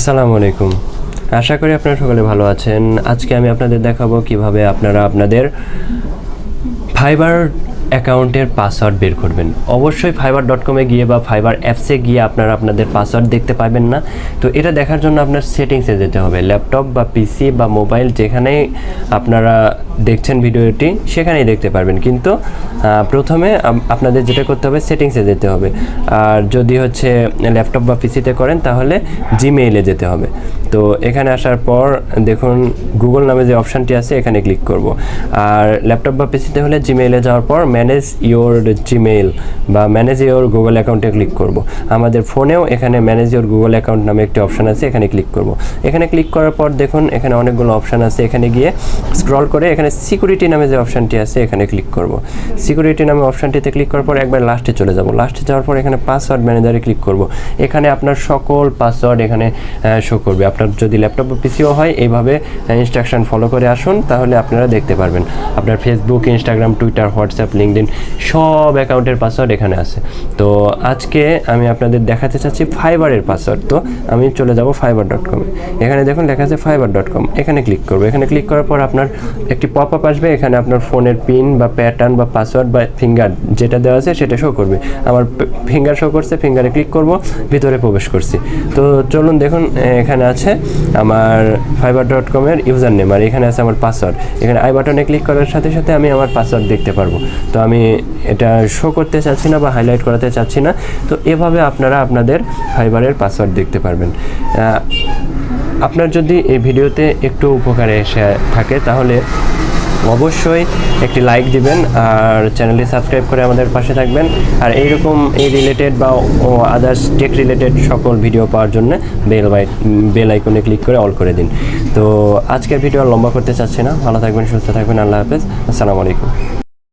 আসসালামু আলাইকুম। আশা করি আপনারা সকলে ভালো আছেন। আজকে আমি আপনাদের দেখাবো কিভাবে আপনারা আপনাদের ফাইবার অ্যাকাউন্টের পাসওয়ার্ড বের করবেন। অবশ্যই fiverr.com-এ গিয়ে বা fiverr অ্যাপসে গিয়ে আপনারা আপনাদের পাসওয়ার্ড দেখতে পাবেন না। তো এটা দেখার জন্য আপনার সেটিংসে যেতে হবে। ল্যাপটপ বা পিসি বা মোবাইল যেখানেই আপনারা দেখছেন ভিডিওটি সেখানেই দেখতে পারবেন, কিন্তু প্রথমে আপনাদের যেটা করতে হবে সেটিংসে যেতে হবে। আর যদি হচ্ছে ল্যাপটপ বা পিসিতে করেন তাহলে জিমেইলে যেতে হবে। তো এখানে আসার পর দেখুন গুগল নামে যে অপশানটি আছে এখানে ক্লিক করব। আর ল্যাপটপ বা পিসিতে হলে জিমেইলে যাওয়ার পর ম্যানেজ ইওর জিমেইল বা ম্যানেজ ইওর গুগল অ্যাকাউন্টে ক্লিক করব। আমাদের ফোনেও এখানে ম্যানেজ ইওর গুগল অ্যাকাউন্ট নামে একটি অপশান আছে, এখানে ক্লিক করব। এখানে ক্লিক করার পর দেখুন এখানে অনেকগুলো অপশান আছে, এখানে গিয়ে স্ক্রল করে এখানে সিকিউরিটি নামে যে অপশানটি আছে এখানে ক্লিক করব। সিকিউরিটি নামে অপশানটিতে ক্লিক করার পর একবার লাস্টে চলে যাব। লাস্টে যাওয়ার পর এখানে পাসওয়ার্ড ম্যানেজারে ক্লিক করব। এখানে আপনার সকল পাসওয়ার্ড এখানে শো করবে। আপনার যদি ল্যাপটপ বা পিসিও হয় এইভাবে ইনস্ট্রাকশন ফলো করে আসুন, তাহলে আপনারা দেখতে পারবেন আপনার Facebook, Instagram, Twitter, WhatsApp, LinkedIn সব অ্যাকাউন্টের পাসওয়ার্ড এখানে আছে। তো আজকে আমি আপনাদের দেখাতে চাচ্ছি ফাইবারের পাসওয়ার্ড। তো আমি চলে যাব fiverr.com। এখানে দেখুন লেখা আছে fiverr.com, এখানে ক্লিক করব। এখানে ক্লিক করার পর আপনার একটি পপ আপ আসবে, এখানে আপনার ফোনের পিন বা প্যাটার্ন বা পাসওয়ার্ড বা ফিঙ্গার যেটা দেওয়া আছে সেটা শো করবে। আমার ফিঙ্গার শো করছে, ফিঙ্গারে ক্লিক করব, ভিতরে প্রবেশ করছি। তো চলুন দেখুন এখানে আছে আমার fiverr.com-এর ইউজার নেম আর এখানে আছে আমার পাসওয়ার্ড। এখানে আই বাটনে ক্লিক করার সাথে সাথে আমি আমার পাসওয়ার্ড দেখতে পারবো। তো আমি এটা শো করতে চাচ্ছি না বা হাইলাইট করাতে চাচ্ছি না। তো এভাবে আপনারা আপনাদের ফাইবারের পাসওয়ার্ড দেখতে পারবেন। আপনার যদি এই ভিডিওতে একটু উপকারে এসে থাকে তাহলে অবশ্যই একটি লাইক দিবেন আর চ্যানেলটি সাবস্ক্রাইব করে আমাদের পাশে থাকবেন। আর এইরকম এই রিলেটেড বা আদার্স টেক রিলেটেড সকল ভিডিও পাওয়ার জন্য বেল আইকনে ক্লিক করে অল করে দিন। তো আজকের ভিডিও লম্বা করতে চাচ্ছি না। ভালো থাকবেন, সুস্থ থাকবেন। আল্লাহ হাফেজ। আসসালামু আলাইকুম।